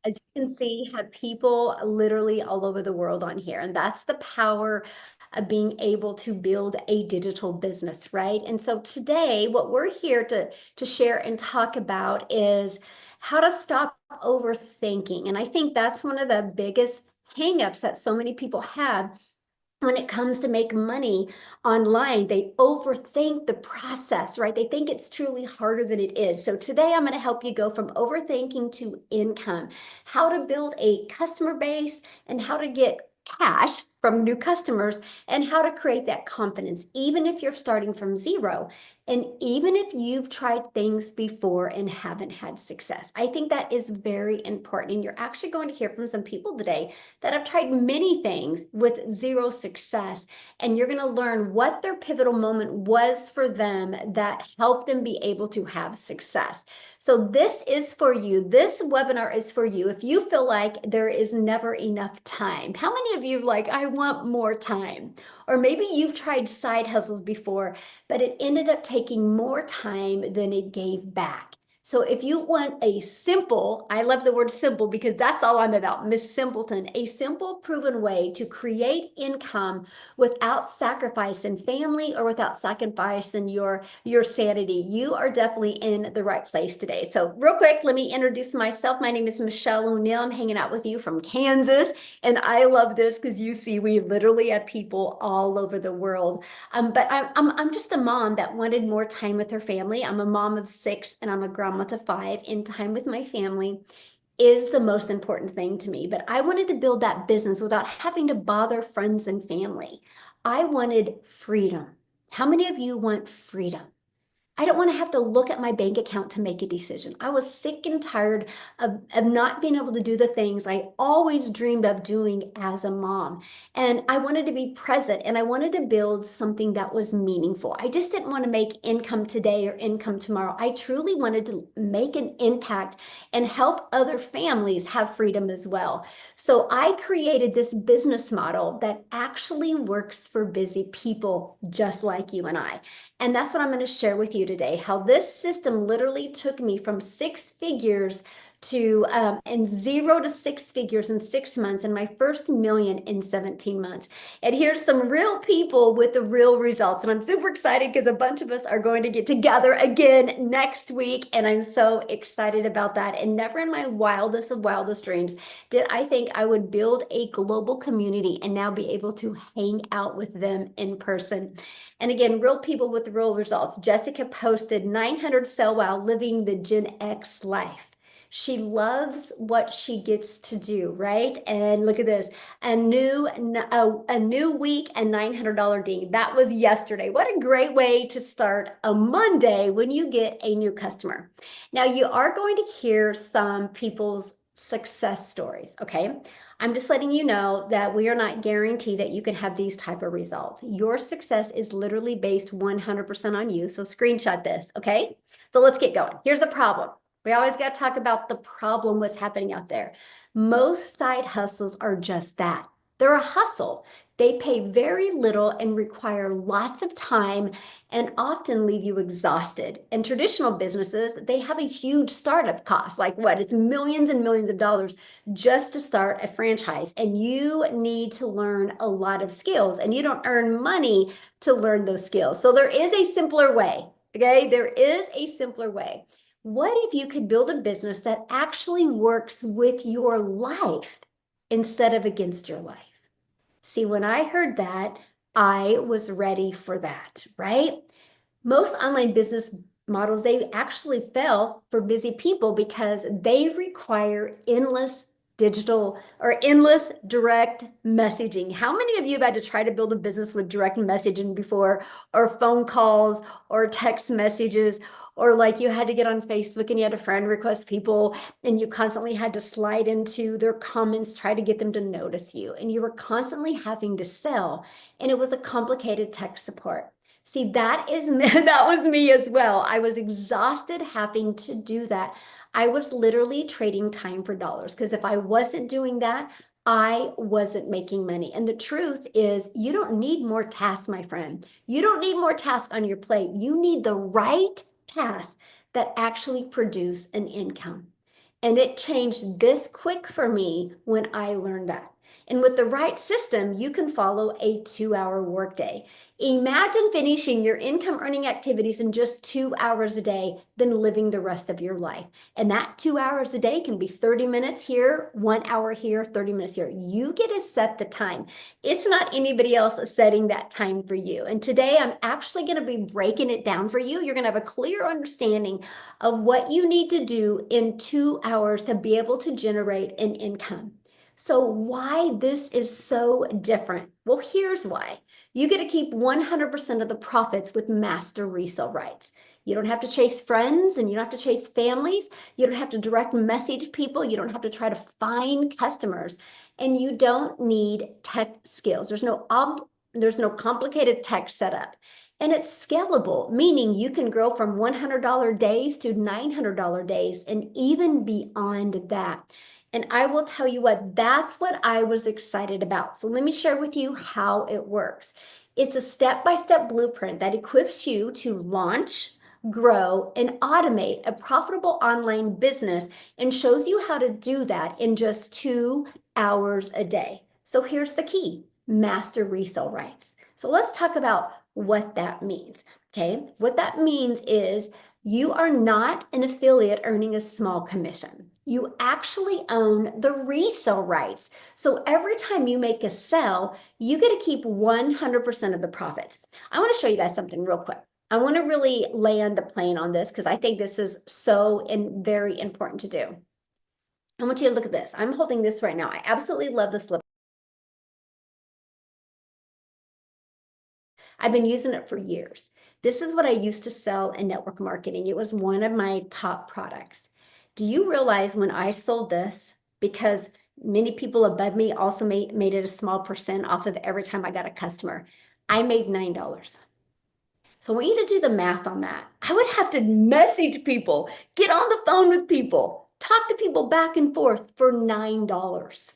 As you can see, have people literally all over the world on here. And that's the power of being able to build a digital business, right? And so today, what we're here to share and talk about is how to stop overthinking. And I think that's one of the biggest hangups that so many people have when it comes to make money online. They overthink the process, right? They think it's truly harder than it is. So today I'm going to help you go from overthinking to income, how to build a customer base and how to get cash from new customers and how to create that confidence, even if you're starting from zero. And even if you've tried things before and haven't had success, I think that is very important. And you're actually going to hear from some people today that have tried many things with zero success. And you're going to learn what their pivotal moment was for them that helped them be able to have success. So this is for you. This webinar is for you. If you feel like there is never enough time, how many of you like, I want more time? Or maybe you've tried side hustles before, but it ended up taking more time than it gave back. So if you want a simple, I love the word simple because that's all I'm about, Miss Simpleton, a simple proven way to create income without sacrificing family or without sacrificing your sanity, you are definitely in the right place today. So real quick, let me introduce myself. My name is Michelle O'Neill. I'm hanging out with you from Kansas. And I love this because you see, we literally have people all over the world. But I'm just a mom that wanted more time with her family. I'm a mom of six and I'm a grandma to five, and time with my family is the most important thing to me. But I wanted to build that business without having to bother friends and family. I wanted freedom. How many of you want freedom? I don't want to have to look at my bank account to make a decision. I was sick and tired of not being able to do the things I always dreamed of doing as a mom. And I wanted to be present and I wanted to build something that was meaningful. I just didn't want to make income today or income tomorrow. I truly wanted to make an impact and help other families have freedom as well. So I created this business model that actually works for busy people just like you and I. And that's what I'm going to share with you today, how this system literally took me from six figures to and 0 to 6 figures in 6 months and my first million in 17 months. And here's some real people with the real results. And I'm super excited because a bunch of us are going to get together again next week. And I'm so excited about that. And never in my wildest of wildest dreams did I think I would build a global community and now be able to hang out with them in person. And again, real people with real results. Jessica posted 900 sell while living the Gen X life. She loves what she gets to do, right? And look at this, a new week and $900 ding. That was yesterday. What a great way to start a Monday when you get a new customer. Now you are going to hear some people's success stories, okay? I'm just letting you know that we are not guaranteed that you can have these type of results. Your success is literally based 100% on you. So screenshot this, okay? So let's get going. Here's a problem. We always got to talk about the problem, what's happening out there. Most side hustles are just that. They're a hustle. They pay very little and require lots of time and often leave you exhausted. And traditional businesses, they have a huge startup cost. Like what? It's millions and millions of dollars just to start a franchise. And you need to learn a lot of skills, and you don't earn money to learn those skills. So there is a simpler way. Okay, there is a simpler way. What if you could build a business that actually works with your life instead of against your life? See, when I heard that, I was ready for that, right? Most online business models, they actually fail for busy people because they require endless digital or endless direct messaging. How many of you have had to try to build a business with direct messaging before, or phone calls, or text messages, or like you had to get on Facebook and you had to friend request people and you constantly had to slide into their comments, try to get them to notice you, and you were constantly having to sell, and it was a complicated tech support. See, that is that was me as well. I was exhausted having to do that. I was literally trading time for dollars because if I wasn't doing that, I wasn't making money. And the truth is, you don't need more tasks, my friend. You don't need more tasks on your plate. You need the right tasks that actually produce an income. And it changed this quick for me when I learned that. And with the right system, you can follow a 2-hour workday. Imagine finishing your income earning activities in just 2 hours a day, then living the rest of your life. And that 2 hours a day can be 30 minutes here, 1 hour here, 30 minutes here. You get to set the time. It's not anybody else setting that time for you. And today I'm actually going to be breaking it down for you. You're going to have a clear understanding of what you need to do in 2 hours to be able to generate an income. So why this is so different? Well, here's why. You get to keep 100% of the profits with master resale rights. You don't have to chase friends and you don't have to chase families. You don't have to direct message people. You don't have to try to find customers. And you don't need tech skills. There's no complicated tech setup. And it's scalable, meaning you can grow from $100 days to $900 days and even beyond that. And I will tell you what, that's what I was excited about. So let me share with you how it works. It's a step-by-step blueprint that equips you to launch, grow, and automate a profitable online business and shows you how to do that in just 2 hours a day. So here's the key: master resale rights. So let's talk about what that means. Okay, what that means is you are not an affiliate earning a small commission. You actually own the resale rights. So every time you make a sale, you get to keep 100% of the profits. I want to show you guys something real quick. I want to really land the plane on this because I think this is so very important to do. I want you to look at this. I'm holding this right now. I absolutely love this lip. I've been using it for years. This is what I used to sell in network marketing. It was one of my top products. Do you realize when I sold this, because many people above me also made it a small percent off of every time I got a customer, I made $9. So I want you to do the math on that. I would have to message people, get on the phone with people, talk to people back and forth for $9.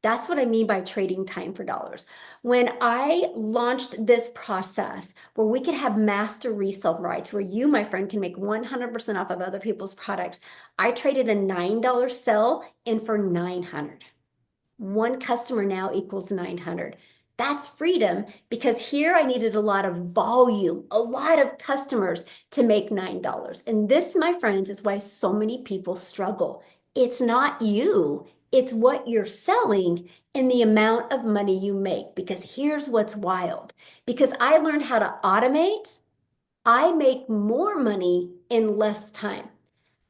That's what I mean by trading time for dollars. When I launched this process where we could have master resale rights, where you, my friend, can make 100% off of other people's products, I traded a $9 sell in for 900. One customer now equals 900. That's freedom, because here I needed a lot of volume, a lot of customers to make $9. And this, my friends, is why so many people struggle. It's not you, it's what you're selling and the amount of money you make. Because here's what's wild. Because I learned how to automate, I make more money in less time.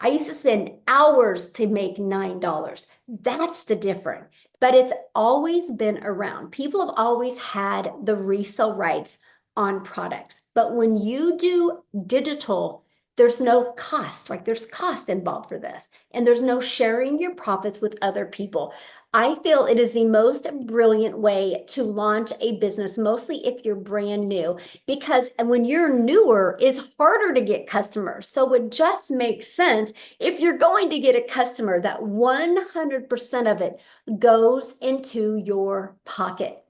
I used to spend hours to make $9. That's the difference. But it's always been around. People have always had the resale rights on products. But when you do digital, there's no cost. Like, there's cost involved for this. And there's no sharing your profits with other people. I feel it is the most brilliant way to launch a business, mostly if you're brand new, because when you're newer, it's harder to get customers. So it just makes sense, if you're going to get a customer, that 100% of it goes into your pocket.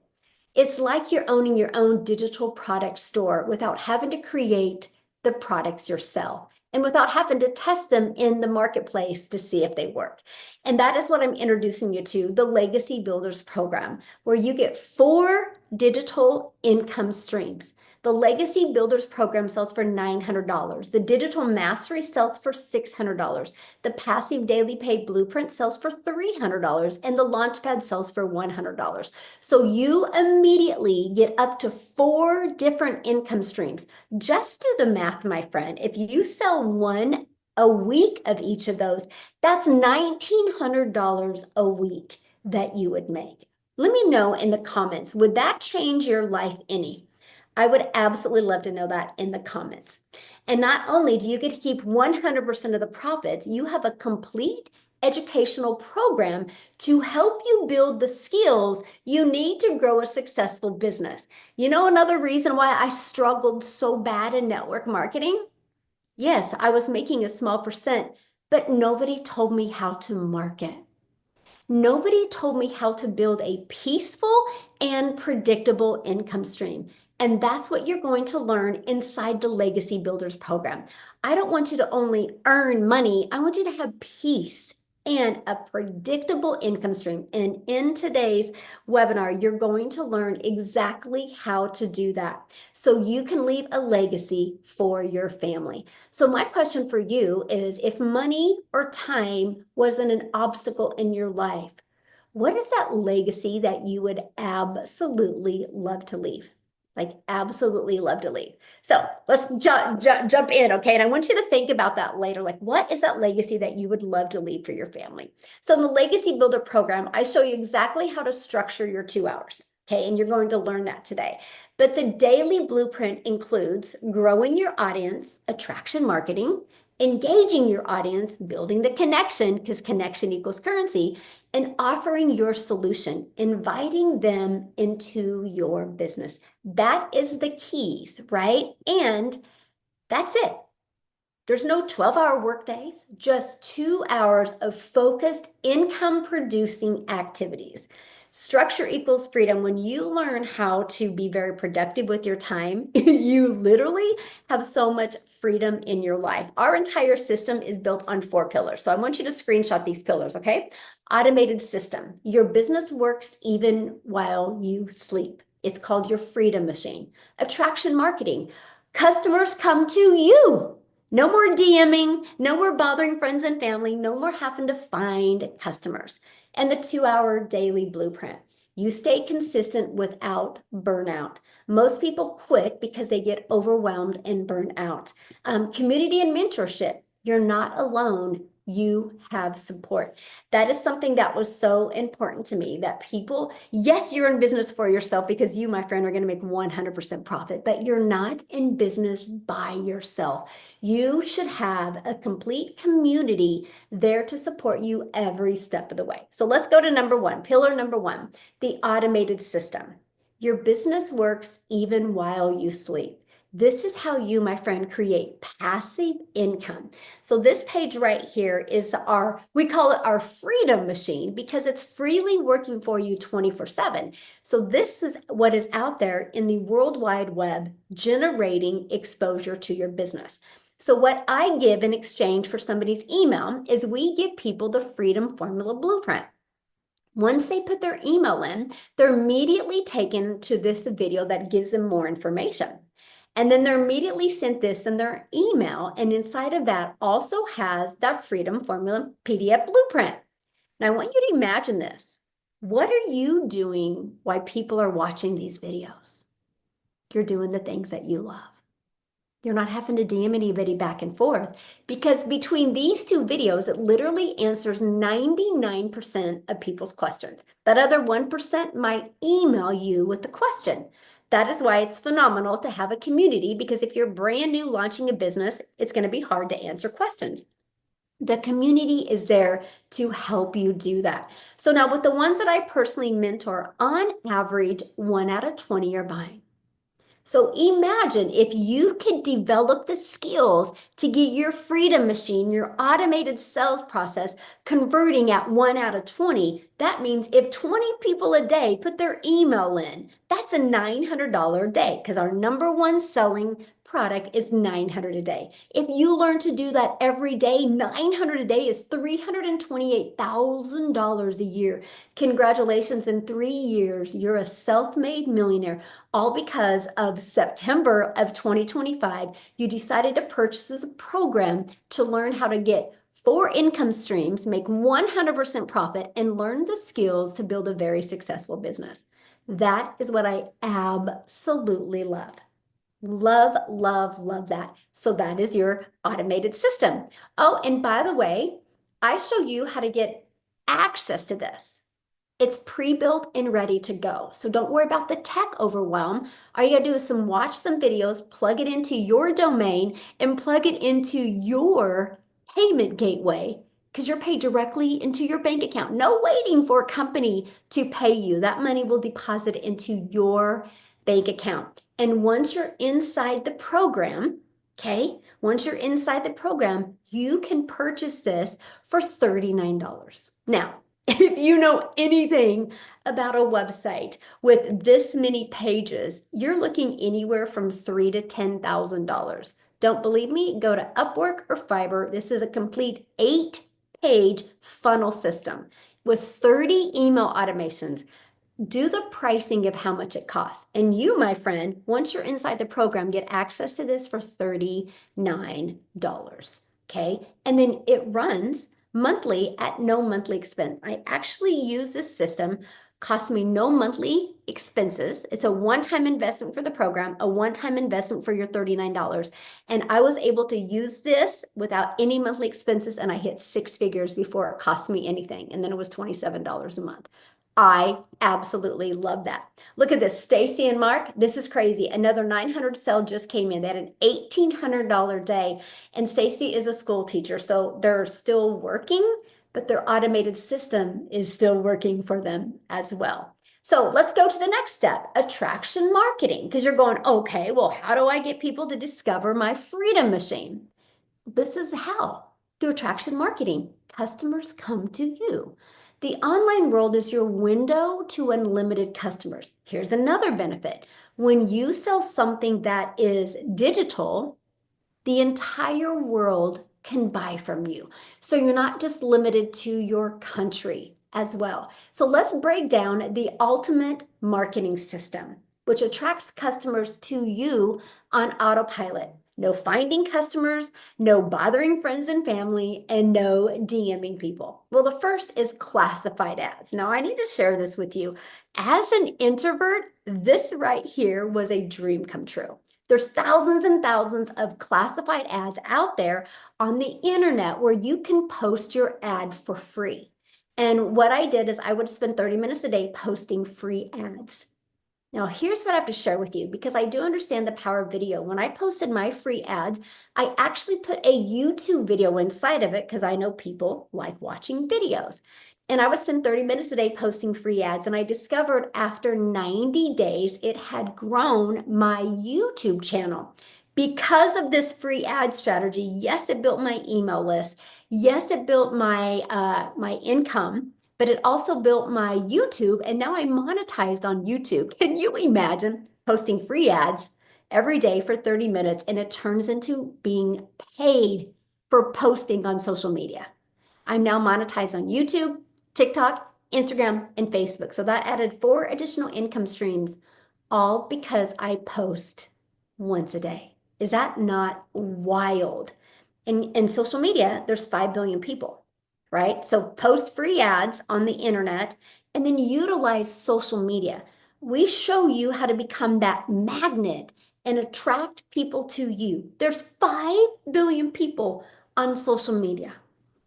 It's like you're owning your own digital product store without having to create the products yourself and without having to test them in the marketplace to see if they work. And that is what I'm introducing you to, the Legacy Builders Program, where you get 4 digital income streams. The Legacy Builders Program sells for $900. The Digital Mastery sells for $600. The Passive Daily Pay Blueprint sells for $300. And the Launchpad sells for $100. So you immediately get up to 4 different income streams. Just do the math, my friend. If you sell one a week of each of those, that's $1,900 a week that you would make. Let me know in the comments, would that change your life any? I would absolutely love to know that in the comments. And not only do you get to keep 100% of the profits, you have a complete educational program to help you build the skills you need to grow a successful business. You know, another reason why I struggled so bad in network marketing? Yes, I was making a small percent, but nobody told me how to market. Nobody told me how to build a peaceful and predictable income stream. And that's what you're going to learn inside the Legacy Builders program. I don't want you to only earn money. I want you to have peace and a predictable income stream. And in today's webinar, you're going to learn exactly how to do that so you can leave a legacy for your family. So my question for you is, if money or time wasn't an obstacle in your life, what is that legacy that you would absolutely love to leave? Like absolutely love to leave. So let's jump in, okay? And I want you to think about that later. Like, what is that legacy that you would love to leave for your family? So in the Legacy Builder program, I show you exactly how to structure your 2 hours, okay? And you're going to learn that today. But the daily blueprint includes growing your audience, attraction marketing, engaging your audience, building the connection, because connection equals currency, and offering your solution, inviting them into your business. That is the keys, right? And that's it. There's no 12-hour workdays, just 2 hours of focused income producing activities. Structure equals freedom. When you learn how to be very productive with your time, you literally have so much freedom in your life. Our entire system is built on 4 pillars. So I want you to screenshot these pillars, okay? Automated system. Your business works even while you sleep. It's called your freedom machine. Attraction marketing. Customers come to you. No more DMing, no more bothering friends and family, no more having to find customers. And the 2-hour daily blueprint. You stay consistent without burnout. Most people quit because they get overwhelmed and burn out. Community and mentorship. You're not alone. You have support. That is something that was so important to me, that people, yes, you're in business for yourself because you, my friend, are going to make 100% profit, but you're not in business by yourself. You should have a complete community there to support you every step of the way. So let's go to number 1, pillar number 1, the automated system. Your business works even while you sleep. This is how you, my friend, create passive income. So this page right here is we call it our freedom machine because it's freely working for you 24/7. So this is what is out there in the World Wide Web, generating exposure to your business. So what I give in exchange for somebody's email is we give people the Freedom Formula Blueprint. Once they put their email in, they're immediately taken to this video that gives them more information. And then they're immediately sent this in their email. And inside of that also has that Freedom Formula PDF blueprint. Now, I want you to imagine this. What are you doing while people are watching these videos? You're doing the things that you love. You're not having to DM anybody back and forth, because between these 2 videos, it literally answers 99% of people's questions. That other 1% might email you with the question. That is why it's phenomenal to have a community, because if you're brand new launching a business, it's going to be hard to answer questions. The community is there to help you do that. So now with the ones that I personally mentor, on average, 1 out of 20 are buying. So imagine if you could develop the skills to get your freedom machine, your automated sales process, converting at 1 out of 20. That means if 20 people a day put their email in, that's a $900 a day, because our number 1 selling product is $900 a day. If you learn to do that every day, $900 a day is $328,000 a year. Congratulations, in 3 years, you're a self-made millionaire, all because of September of 2025, you decided to purchase this program to learn how to get 4 income streams, make 100% profit, and learn the skills to build a very successful business. That is what I absolutely love. Love, love, love that. So that is your automated system. Oh, and by the way, I show you how to get access to this. It's pre-built and ready to go. So don't worry about the tech overwhelm. All you gotta do is watch some videos, plug it into your domain, and plug it into your payment gateway, because you're paid directly into your bank account. No waiting for a company to pay you. That money will deposit into your bank account. And once you're inside the program, okay, once you're inside the program, you can purchase this for $39. Now, if you know anything about a website with this many pages, you're looking anywhere from $3,000 to $10,000. Don't believe me? Go to Upwork or Fiverr. This is a complete 8 page funnel system with 30 email automations. Do the pricing of how much it costs. And you, my friend, once you're inside the program, get access to this for $39. Okay. And then it runs monthly at no monthly expense. I actually use this system, costs me no monthly expenses. It's a one-time investment for the program, a one-time investment for your $39. And I was able to use this without any monthly expenses, and I hit six figures before it cost me anything. And then it was $27 a month. I absolutely love that. Look at this, Stacy and Mark. This is crazy. Another 900 sale just came in. They had an $1,800 day, and Stacy is a school teacher, so they're still working, but their automated system is still working for them as well. So let's go to the next step, attraction marketing, because you're going, okay, well, how do I get people to discover my Freedom Machine? This is how, through attraction marketing. Customers come to you. The online world is your window to unlimited customers. Here's another benefit. When you sell something that is digital, the entire world can buy from you. So you're not just limited to your country as well. So let's break down the ultimate marketing system, which attracts customers to you on autopilot. No finding customers, no bothering friends and family, and no DMing people. Well, the first is classified ads. Now, I need to share this with you. As an introvert, this right here was a dream come true. There's thousands and thousands of classified ads out there on the internet where you can post your ad for free. And what I did is I would spend 30 minutes a day posting free ads. Now, here's what I have to share with you because I do understand the power of video. When I posted my free ads, I actually put a YouTube video inside of it because I know people like watching videos. And I would spend 30 minutes a day posting free ads. And I discovered after 90 days, it had grown my YouTube channel. Because of this free ad strategy, yes, it built my email list. Yes, it built my income, but it also built my YouTube, and now I'm monetized on YouTube. Can you imagine posting free ads every day for 30 minutes and it turns into being paid for posting on social media? I'm now monetized on YouTube, TikTok, Instagram, and Facebook. So that added 4 additional income streams, all because I post once a day. Is that not wild? In social media, there's 5 billion people, right? So post free ads on the internet and then utilize social media. We show you how to become that magnet and attract people to you. There's 5 billion people on social media.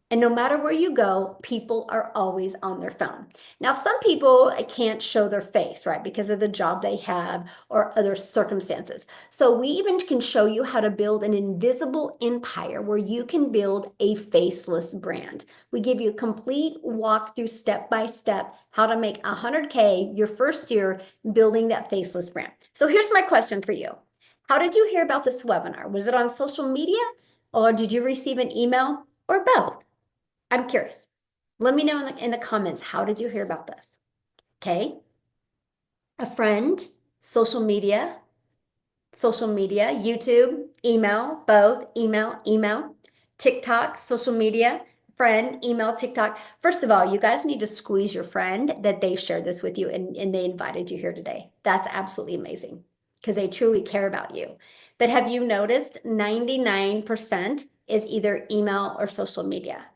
And no matter where you go, people are always on their phone. Now, some people can't show their face, right, because of the job they have or other circumstances. So we even can show you how to build an invisible empire where you can build a faceless brand. We give you a complete walkthrough step by step how to make 100K your first year building that faceless brand. So here's my question for you. How did you hear about this webinar? Was it on social media or did you receive an email or both? I'm curious. Let me know in the comments, how did you hear about this? Okay. A friend, social media, YouTube, email, both, email, TikTok, social media, friend, email, TikTok. First of all, you guys need to squeeze your friend that they shared this with you and they invited you here today. That's absolutely amazing because they truly care about you. But have you noticed 99% is either email or social media?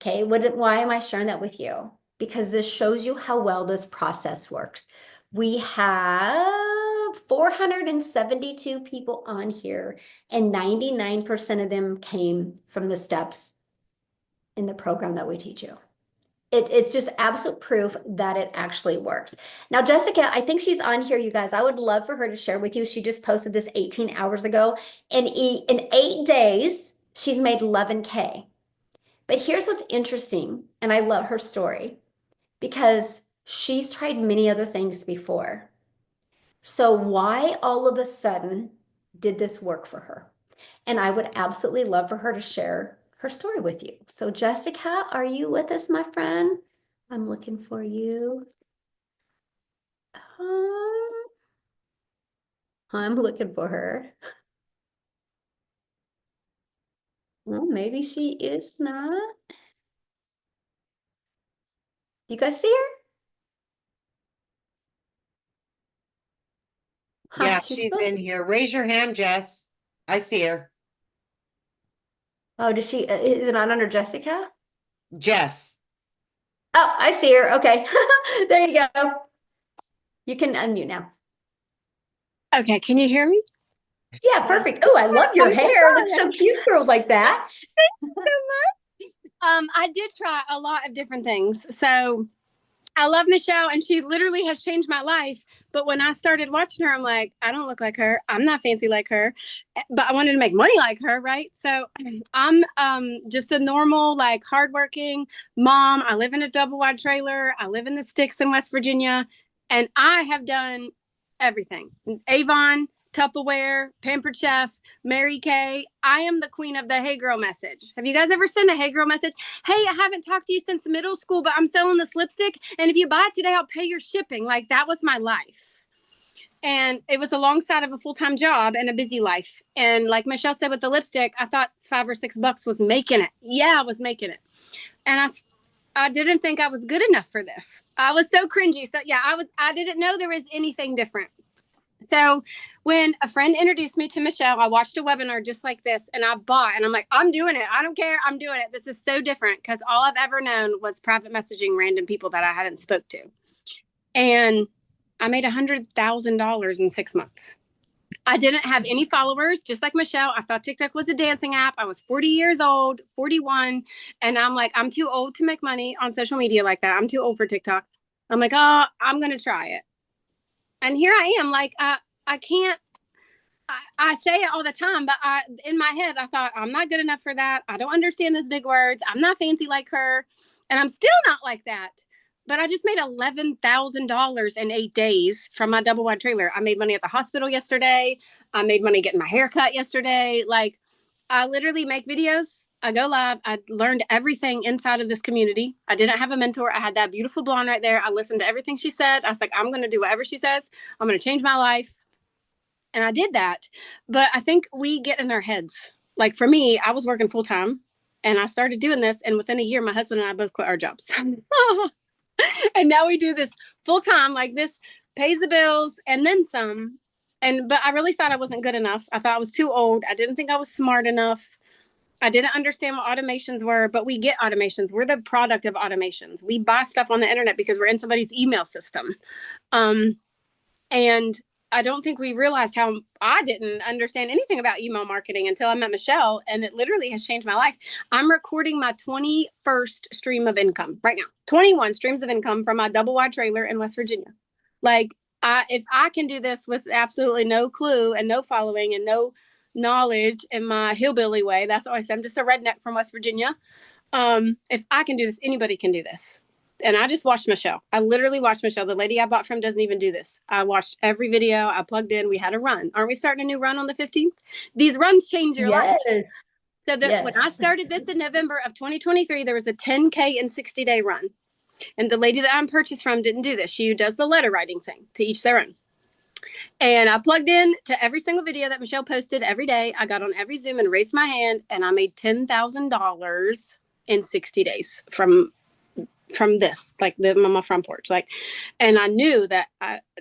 Okay, why am I sharing that with you? Because this shows you how well this process works. We have 472 people on here, and 99% of them came from the steps in the program that we teach you. It's just absolute proof that it actually works. Now, Jessica, I think she's on here, you guys. I would love for her to share with you. She just posted this 18 hours ago. And in 8 days, she's made 11K. But here's what's interesting, and I love her story because she's tried many other things before. So why all of a sudden did this work for her? And I would absolutely love for her to share her story with you. So Jessica, are you with us, my friend? I'm looking for you. Um, I'm looking for her. Well, maybe she is not. You guys see her? Huh, Yeah, she's she's supposed in here. Raise your hand, Jess. I see her. Oh, does she, is it not under Jessica? Jess. Oh, I see her. Okay. There you go. You can unmute now. Okay, can you hear me? Yeah, perfect. Oh, I love your I'm so hair. It looks sorry. so cute, girl, like that. I did try a lot of different things. So I love Michelle, and she literally has changed my life. But when I started watching her, I'm like, I don't look like her. I'm not fancy like her, but I wanted to make money like her, right? So I'm just a normal, like, hardworking mom. I live in a double wide trailer. I live in the sticks in West Virginia, and I have done everything. Avon, Tupperware, Pampered Chef, Mary Kay. I am the queen of the hey girl message. Have you guys ever sent a hey girl message? Hey, I haven't talked to you since middle school, but I'm selling this lipstick. And if you buy it today, I'll pay your shipping. Like, that was my life. And it was alongside of a full-time job and a busy life. And like Michelle said with the lipstick, I thought $5 or $6 was making it. Yeah, I was making it. And I didn't think I was good enough for this. I was so cringy. So yeah, I didn't know there was anything different. So when a friend introduced me to Michelle, I watched a webinar just like this and I bought, and I'm like, I'm doing it. I don't care. I'm doing it. This is so different, because all I've ever known was private messaging random people that I hadn't spoke to. And I made $100,000 in 6 months. I didn't have any followers, just like Michelle. I thought TikTok was a dancing app. I was 40 years old, 41. And I'm like, I'm too old to make money on social media like that. I'm too old for TikTok. I'm like, oh, I'm going to try it. And here I am. Like, I can't, I say it all the time, but in my head, I thought, I'm not good enough for that. I don't understand those big words. I'm not fancy like her. And I'm still not like that. But I just made $11,000 in 8 days from my double wide trailer. I made money at the hospital yesterday. I made money getting my hair cut yesterday. Like, I literally make videos. I go live. I learned everything inside of this community. I didn't have a mentor. I had that beautiful blonde right there. I listened to everything she said. I was like, I'm going to do whatever she says. I'm going to change my life. And I did that. But I think we get in our heads. Like, for me, I was working full time and I started doing this. And within a year, my husband and I both quit our jobs. And now we do this full time. Like, this pays the bills and then some. But I really thought I wasn't good enough. I thought I was too old. I didn't think I was smart enough. I didn't understand what automations were, but we get automations. We're the product of automations. We buy stuff on the internet because we're in somebody's email system. Um, and I don't think we realized how I didn't understand anything about email marketing until I met Michelle, and it literally has changed my life. I'm recording my 21st stream of income right now. 21 streams of income from my double wide trailer in West Virginia. Like, if I can do this with absolutely no clue and no following and no knowledge in my hillbilly way, that's what I say. I'm just a redneck from West Virginia. If I can do this, anybody can do this. And I just watched Michelle. I literally watched Michelle. The lady I bought from doesn't even do this. I watched every video. I plugged in. We had a run. Aren't we starting a new run on the 15th? These runs change your life. Yes. So that when I Yes. started this in November of 2023, there was a 10K and 60-day run. And the lady that I'm purchased from didn't do this. She does the letter writing thing, to each their own. And I plugged in to every single video that Michelle posted every day. I got on every Zoom and raised my hand, and I made $10,000 in 60 days from this, like, living on my front porch. Like, and I knew that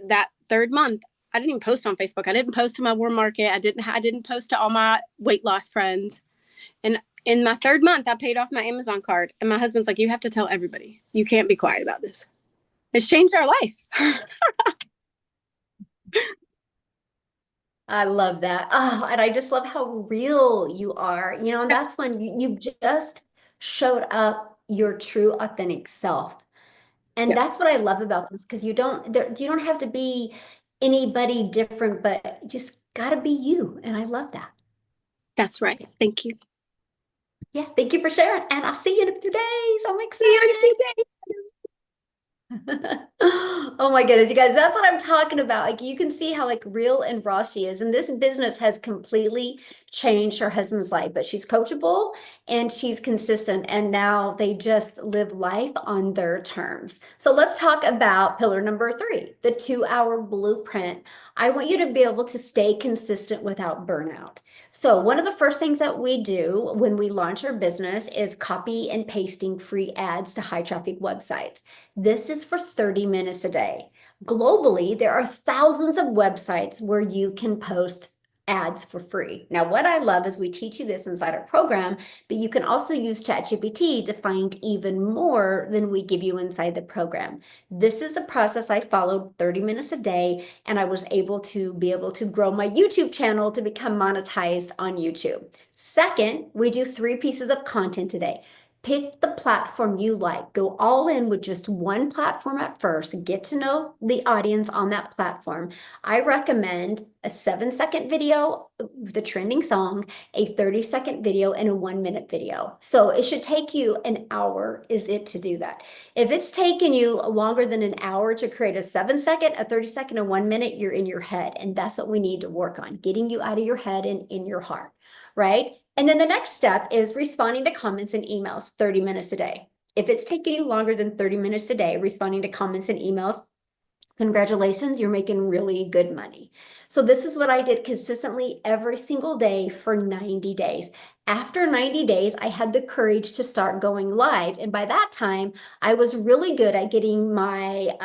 that third month, I didn't even post on Facebook. I didn't post to my warm market. I didn't post to all my weight loss friends. And in my third month, I paid off my Amazon card. And my husband's like, you have to tell everybody. You can't be quiet about this. It's changed our life. I love that. Oh, and I just love how real you are, and that's when you just showed up your true authentic self. And Yep, that's what I love about this, because you don't have to be anybody different, but just gotta be you. And I love that. that's right. Thank you. Yeah, thank you for sharing. And I'll see you in a few days. I'm See you in a few excited. days. Oh my goodness, you guys, that's what I'm talking about. Like, you can see how, like, real and raw she is. And this business has completely changed her husband's life, but she's coachable and she's consistent. And now they just live life on their terms. So let's talk about pillar number 3, the 2-hour blueprint. I want you to be able to stay consistent without burnout. So one of the first things that we do when we launch our business is copy and pasting free ads to high traffic websites. This is for 30 minutes a day. Globally, there are thousands of websites where you can post ads for free. Now, what I love is we teach you this inside our program, but you can also use ChatGPT to find even more than we give you inside the program. This is a process I followed 30 minutes a day, and I was able to grow my YouTube channel to become monetized on YouTube. Second, we do 3 pieces of content today. Pick the platform you like. Go all in with just one platform at first. Get to know the audience on that platform. I recommend a 7-second video, the trending song, a 30-second video, and a 1-minute video. So it should take you an hour, is it, to do that. If it's taken you longer than an hour to create a 7-second, a 30-second, a 1-minute, you're in your head. And that's what we need to work on, getting you out of your head and in your heart, right? And then the next step is responding to comments and emails 30 minutes a day. If it's taking you longer than 30 minutes a day, responding to comments and emails, congratulations, you're making really good money. So this is what I did consistently every single day for 90 days. After 90 days, I had the courage to start going live. And by that time, I was really good at getting my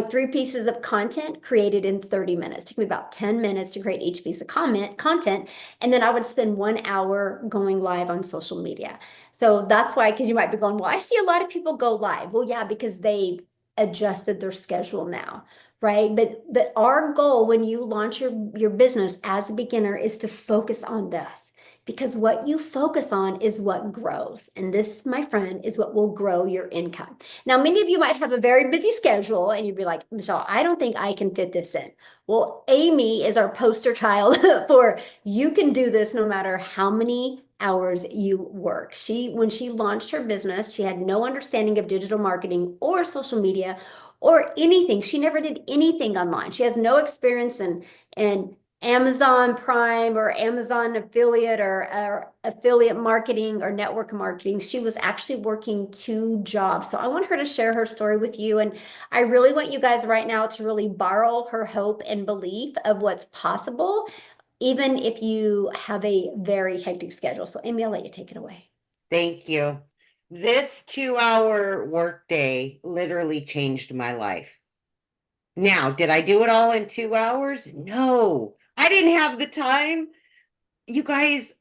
3 pieces of content created in 30 minutes. It took me about 10 minutes to create each piece of content. And then I would spend 1 hour going live on social media. So that's why, because you might be going, well, I see a lot of people go live. Well, yeah, because they adjusted their schedule now, right? But our goal when you launch your business as a beginner is to focus on this, because what you focus on is what grows. And this, my friend, is what will grow your income. Now, many of you might have a very busy schedule and you'd be like, Michelle, I don't think I can fit this in. Well, Amy is our poster child for you can do this no matter how many hours you work. When she launched her business, she had no understanding of digital marketing or social media or anything. She never did anything online. She has no experience in Amazon Prime or Amazon affiliate or affiliate marketing or network marketing. She was actually working 2 jobs. So I want her to share her story with you. And I really want you guys right now to really borrow her hope and belief of what's possible, even if you have a very hectic schedule. So Amy, I'll let you take it away. Thank you. This 2-hour workday literally changed my life. Now, did I do it all in 2 hours? No, I didn't have the time. You guys,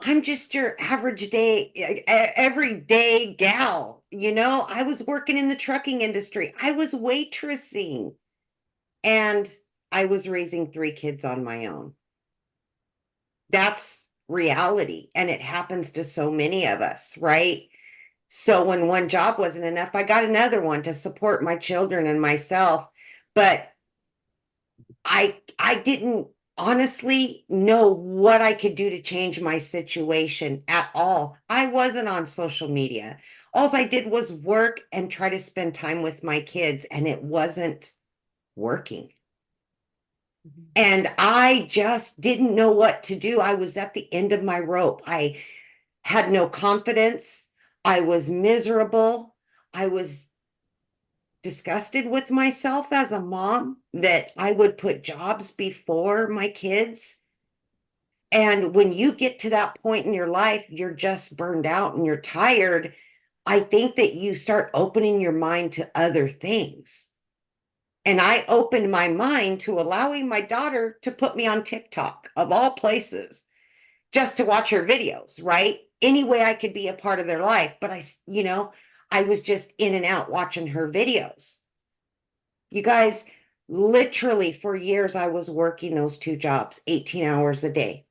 I'm just your average day, everyday gal. I was working in the trucking industry. I was waitressing, and I was raising 3 kids on my own. That's reality, and it happens to so many of us, right? So when one job wasn't enough, I got another one to support my children and myself. But I didn't honestly know what I could do to change my situation at all. I wasn't on social media. All I did was work and try to spend time with my kids, and it wasn't working. And I just didn't know what to do. I was at the end of my rope. I had no confidence. I was miserable. I was disgusted with myself as a mom that I would put jobs before my kids. And when you get to that point in your life, you're just burned out and you're tired. I think that you start opening your mind to other things. And I opened my mind to allowing my daughter to put me on TikTok, of all places, just to watch her videos, right? Any way I could be a part of their life. But I was just in and out watching her videos. You guys, literally for years, I was working those 2 jobs, 18 hours a day,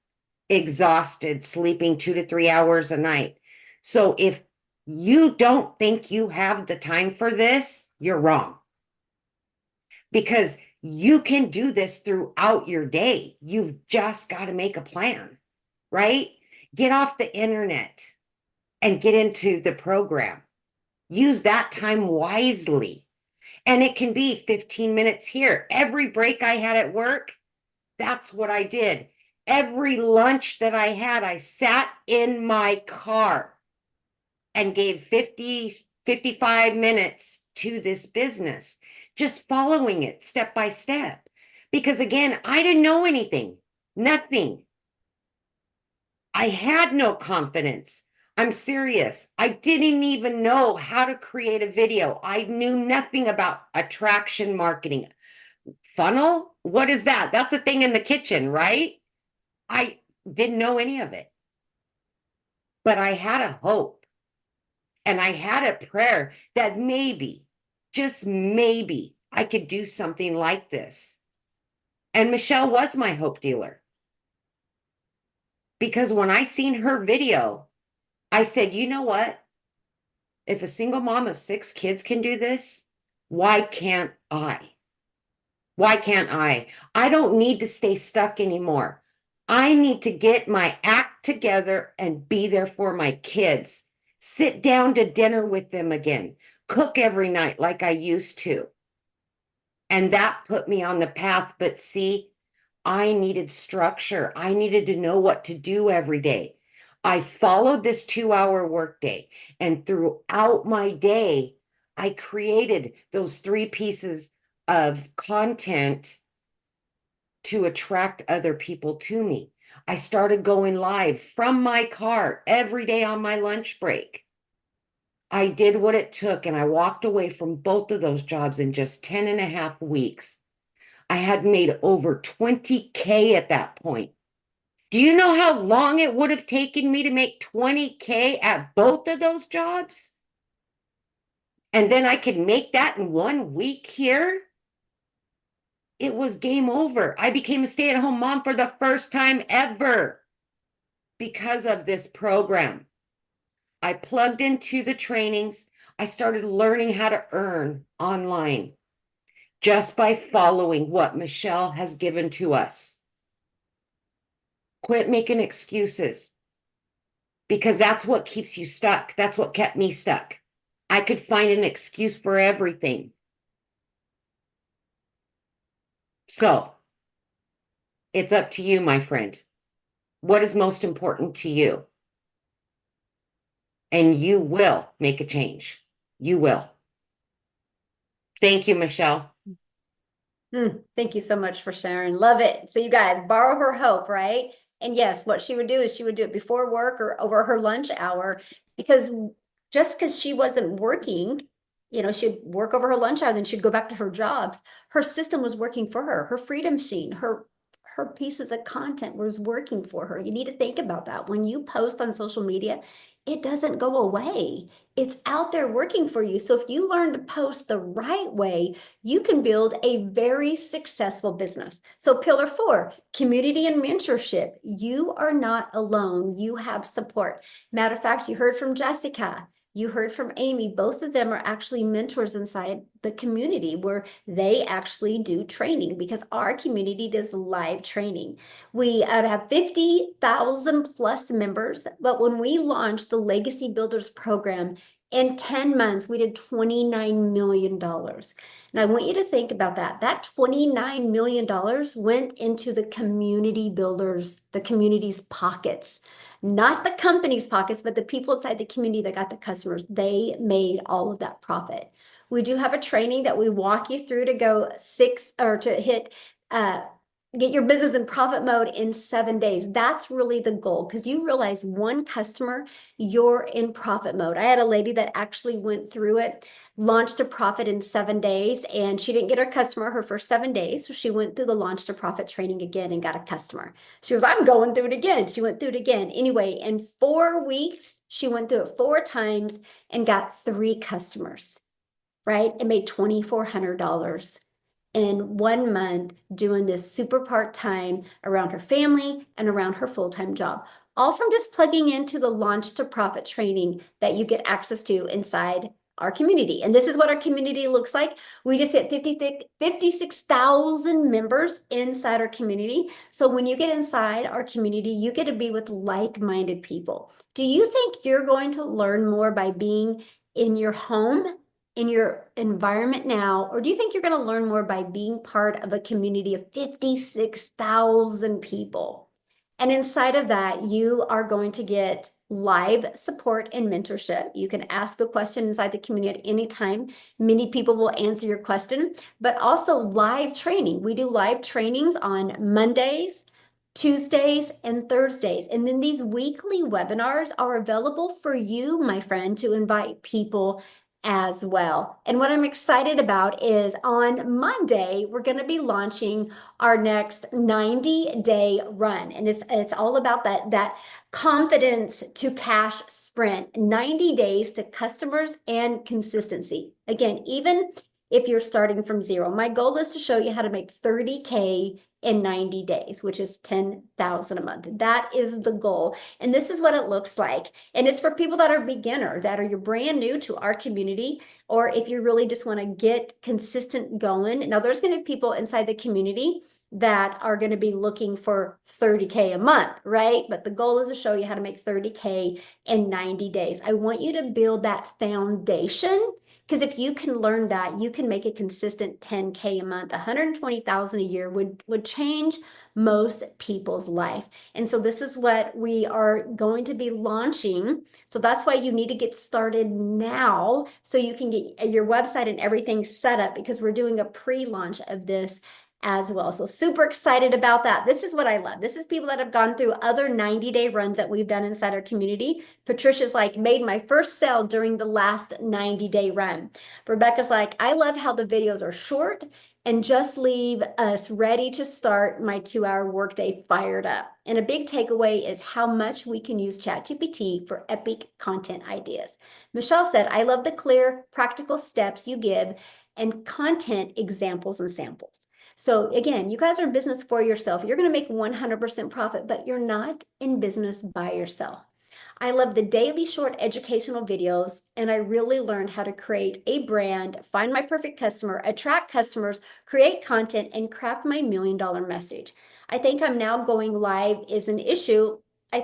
exhausted, sleeping 2 to 3 hours a night. So if you don't think you have the time for this, you're wrong. Because you can do this throughout your day. You've just got to make a plan, right? Get off the internet and get into the program. Use that time wisely. And it can be 15 minutes here. Every break I had at work, that's what I did. Every lunch that I had, I sat in my car and gave 55 minutes to this business, just following it step by step. Because again, I didn't know anything, nothing. I had no confidence. I'm serious. I didn't even know how to create a video. I knew nothing about attraction marketing. Funnel? What is that? That's a thing in the kitchen, right? I didn't know any of it, but I had a hope and I had a prayer that maybe, just maybe, I could do something like this. And Michelle was my hope dealer because when I seen her video, I said, you know what? If a single mom of 6 kids can do this, why can't I? Why can't I? I don't need to stay stuck anymore. I need to get my act together and be there for my kids. Sit down to dinner with them again. Cook every night like I used to. And that put me on the path. But see, I needed structure. I needed to know what to do every day. I followed this 2-hour workday, and throughout my day, I created those 3 pieces of content to attract other people to me. I started going live from my car every day on my lunch break. I did what it took, and I walked away from both of those jobs in just 10 and a half weeks. I had made over 20K at that point. Do you know how long it would have taken me to make 20K at both of those jobs? And then I could make that in 1 week here? It was game over. I became a stay-at-home mom for the first time ever because of this program. I plugged into the trainings. I started learning how to earn online just by following what Michelle has given to us. Quit making excuses because that's what keeps you stuck. That's what kept me stuck. I could find an excuse for everything. So it's up to you, my friend. What is most important to you? And you will make a change. You will. Thank you, Michelle. Thank you so much for sharing. Love it. So you guys borrow her hope, right? And yes, what she would do is she would do it before work or over her lunch hour, because just because she wasn't working, she'd work over her lunch hour, then she'd go back to her jobs. Her system was working for her. Her freedom machine, her pieces of content was working for her. You need to think about that. When you post on social media, it doesn't go away. It's out there working for you. So if you learn to post the right way, you can build a very successful business. So pillar 4, community and mentorship. You are not alone. You have support. Matter of fact, you heard from Jessica. You heard from Amy. Both of them are actually mentors inside the community where they actually do training, because our community does live training. We have 50,000 plus members, but when we launched the Legacy Builders program, in 10 months, we did $29 million. And I want you to think about that. That $29 million went into the community builders, the community's pockets, not the company's pockets, but the people inside the community that got the customers. They made all of that profit. We do have a training that we walk you through to go get your business in profit mode in 7 days. That's really the goal, because you realize one customer, you're in profit mode. I had a lady that actually went through it, launched a profit in 7 days, and she didn't get her customer her first 7 days. So she went through the launch to profit training again and got a customer. She was, I'm going through it again. She went through it again. Anyway, in 4 weeks, she went through it 4 times and got 3 customers, right? And made $2,400 in 1 month doing this super part-time around her family and around her full-time job, all from just plugging into the launch to profit training that you get access to inside our community. And this is what our community looks like. We just hit 56,000 members inside our community. So when you get inside our community, you get to be with like-minded people. Do you think you're going to learn more by being in your home, in your environment now, or do you think you're going to learn more by being part of a community of 56,000 people? And inside of that, you are going to get live support and mentorship. You can ask a question inside the community at any time. Many people will answer your question, but also live training. We do live trainings on Mondays, Tuesdays and Thursdays. And then these weekly webinars are available for you, my friend, to invite people as well. And what I'm excited about is on Monday, we're going to be launching our next 90-day run. And it's all about that confidence to cash sprint, 90 days to customers and consistency. Again, even if you're starting from zero, my goal is to show you how to make 30K in 90 days, which is 10,000 a month. That is the goal. And this is what it looks like. And it's for people that are beginner, that are you're brand new to our community, or if you really just want to get consistent going. Now, there's going to be people inside the community that are going to be looking for 30K a month, right? But the goal is to show you how to make 30K in 90 days. I want you to build that foundation, because if you can learn that, you can make a consistent 10K a month. 120,000 a year would change most people's life. And so this is what we are going to be launching. So that's why you need to get started now so you can get your website and everything set up, because we're doing a pre-launch of this as well. So super excited about that. This is what I love. This is people that have gone through other 90-day runs that we've done inside our community. Patricia's like, made my first sale during the last 90-day run. Rebecca's like, I love how the videos are short and just leave us ready to start my 2-hour workday fired up. And a big takeaway is how much we can use ChatGPT for epic content ideas. Michelle said, I love the clear, practical steps you give and content examples and samples. So again, you guys are in business for yourself. You're going to make 100% profit, but you're not in business by yourself. I love the daily short educational videos, and I really learned how to create a brand, find my perfect customer, attract customers, create content, and craft my $1 million message. I think now going live is an issue. In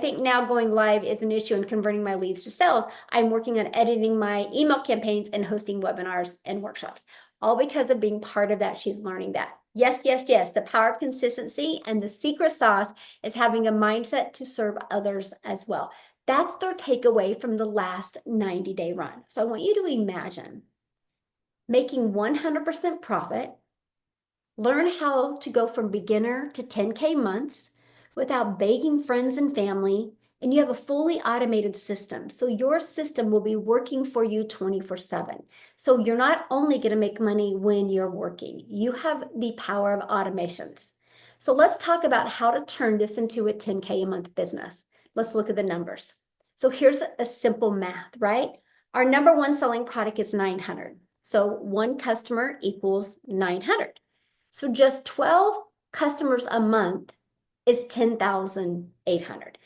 converting my leads to sales. I'm working on editing my email campaigns and hosting webinars and workshops, all because of being part of that. She's learning that. Yes, yes, yes. The power of consistency, and the secret sauce is having a mindset to serve others as well. That's their takeaway from the last 90-day run. So I want you to imagine making 100% profit, learn how to go from beginner to 10K months without begging friends and family, and you have a fully automated system. So your system will be working for you 24/7. So you're not only going to make money when you're working, you have the power of automations. So let's talk about how to turn this into a 10K a month business. Let's look at the numbers. So here's a simple math, right? Our number one selling product is 900. So one customer equals 900. So just 12 customers a month is 10,800.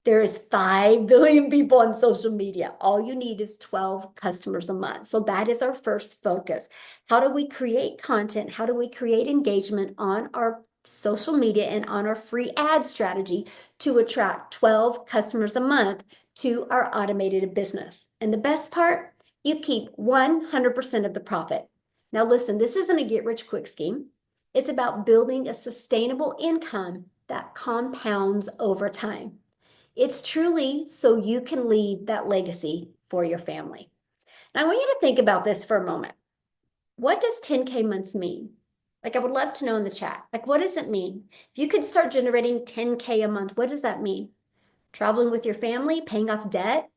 There is 5 billion people on social media. All you need is 12 customers a month. So that is our first focus. How do we create content? How do we create engagement on our social media and on our free ad strategy to attract 12 customers a month to our automated business? And the best part, you keep 100% of the profit. Now listen, this isn't a get-rich-quick scheme. It's about building a sustainable income that compounds over time. It's truly so you can leave that legacy for your family. Now, I want you to think about this for a moment. What does 10K months mean? Like, I would love to know in the chat. Like, what does it mean? If you could start generating 10K a month, what does that mean? Traveling with your family, paying off debt,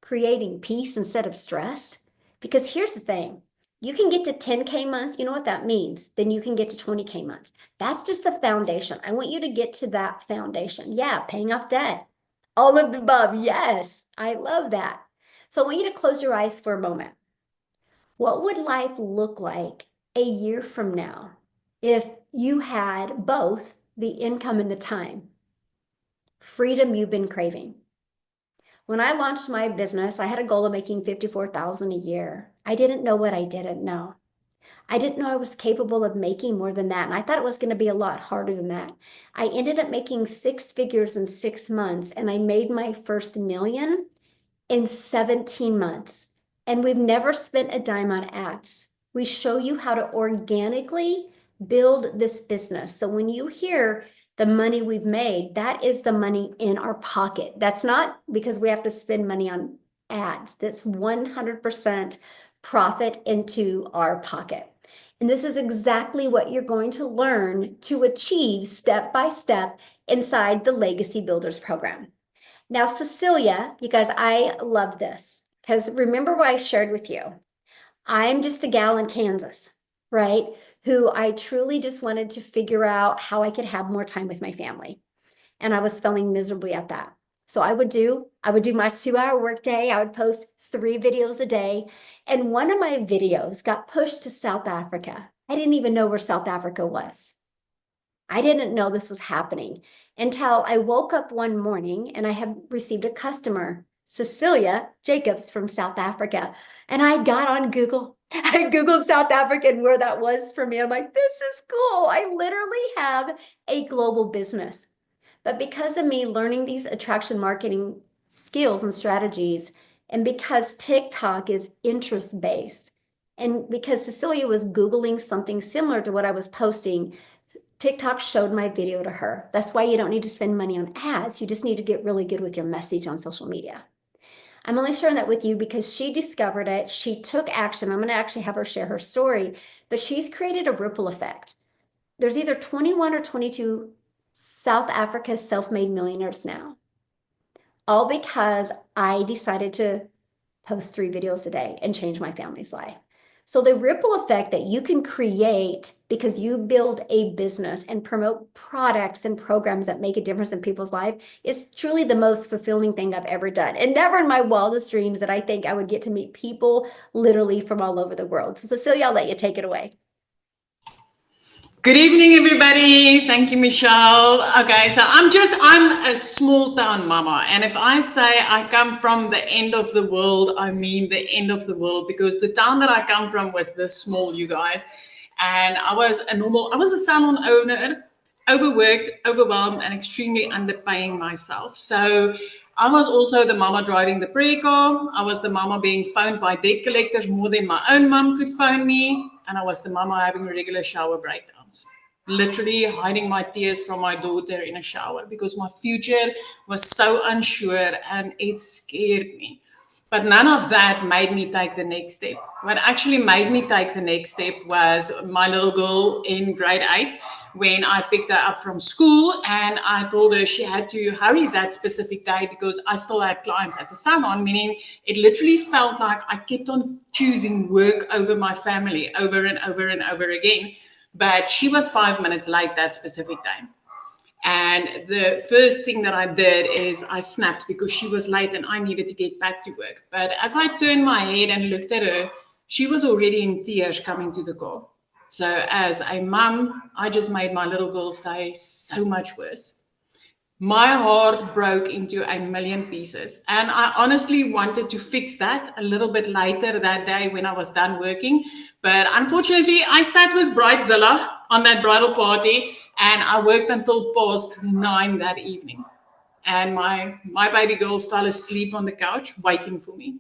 creating peace instead of stress? Because here's the thing. You can get to 10K months. You know what that means? Then you can get to 20K months. That's just the foundation. I want you to get to that foundation. Yeah, paying off debt. All of the above. Yes, I love that. So I want you to close your eyes for a moment. What would life look like a year from now if you had both the income and the time? Freedom you've been craving. When I launched my business, I had a goal of making $54,000 a year. I didn't know what I didn't know. I didn't know I was capable of making more than that. And I thought it was going to be a lot harder than that. I ended up making 6 figures in 6 months, and I made my first $1 million in 17 months. And we've never spent a dime on ads. We show you how to organically build this business. So when you hear the money we've made, that is the money in our pocket. That's not because we have to spend money on ads. That's 100% profit into our pocket. And this is exactly what you're going to learn to achieve step by step inside the Legacy Builders program. Now, Cecilia, you guys, I love this because remember what I shared with you. I'm just a gal in Kansas, right? Who I truly just wanted to figure out how I could have more time with my family. And I was failing miserably at that. So I would do my 2-hour workday. I would post 3 videos a day. And one of my videos got pushed to South Africa. I didn't even know where South Africa was. I didn't know this was happening until I woke up one morning and I had received a customer, Cecilia Jacobs from South Africa. And I got on Google. I Googled South Africa and where that was for me. I'm like, this is cool. I literally have a global business. But because of me learning these attraction marketing skills and strategies, and because TikTok is interest-based, and because Cecilia was Googling something similar to what I was posting, TikTok showed my video to her. That's why you don't need to spend money on ads. You just need to get really good with your message on social media. I'm only sharing that with you because she discovered it. She took action. I'm going to actually have her share her story, but she's created a ripple effect. There's either 21 or 22 South Africa self-made millionaires now, all because I decided to post 3 videos a day and change my family's life. So the ripple effect that you can create because you build a business and promote products and programs that make a difference in people's life is truly the most fulfilling thing I've ever done. And never in my wildest dreams that I think I would get to meet people literally from all over the world. So Cecilia, I'll let you take it away. Good evening, everybody. Thank you, Michelle. Okay, so I'm a small town mama. And if I say I come from the end of the world, I mean the end of the world, because the town that I come from was this small, you guys. And I was a salon owner, overworked, overwhelmed, and extremely underpaying myself. So I was also the mama driving the prayer car. I was the mama being phoned by debt collectors more than my own mom could phone me. And I was the mama having regular shower breakdowns, literally hiding my tears from my daughter in a shower because my future was so unsure and it scared me. But none of that made me take the next step. What actually made me take the next step was my little girl in grade 8, when I picked her up from school and I told her she had to hurry that specific day because I still had clients at the salon, meaning it literally felt like I kept on choosing work over my family over and over and over again. But she was 5 minutes late that specific day. And the first thing that I did is I snapped because she was late and I needed to get back to work. But as I turned my head and looked at her, she was already in tears coming to the car. So as a mum, I just made my little girl's day so much worse. My heart broke into a million pieces. And I honestly wanted to fix that a little bit later that day when I was done working. But unfortunately, I sat with Bridezilla on that bridal party and I worked until past 9 that evening. And my baby girl fell asleep on the couch waiting for me.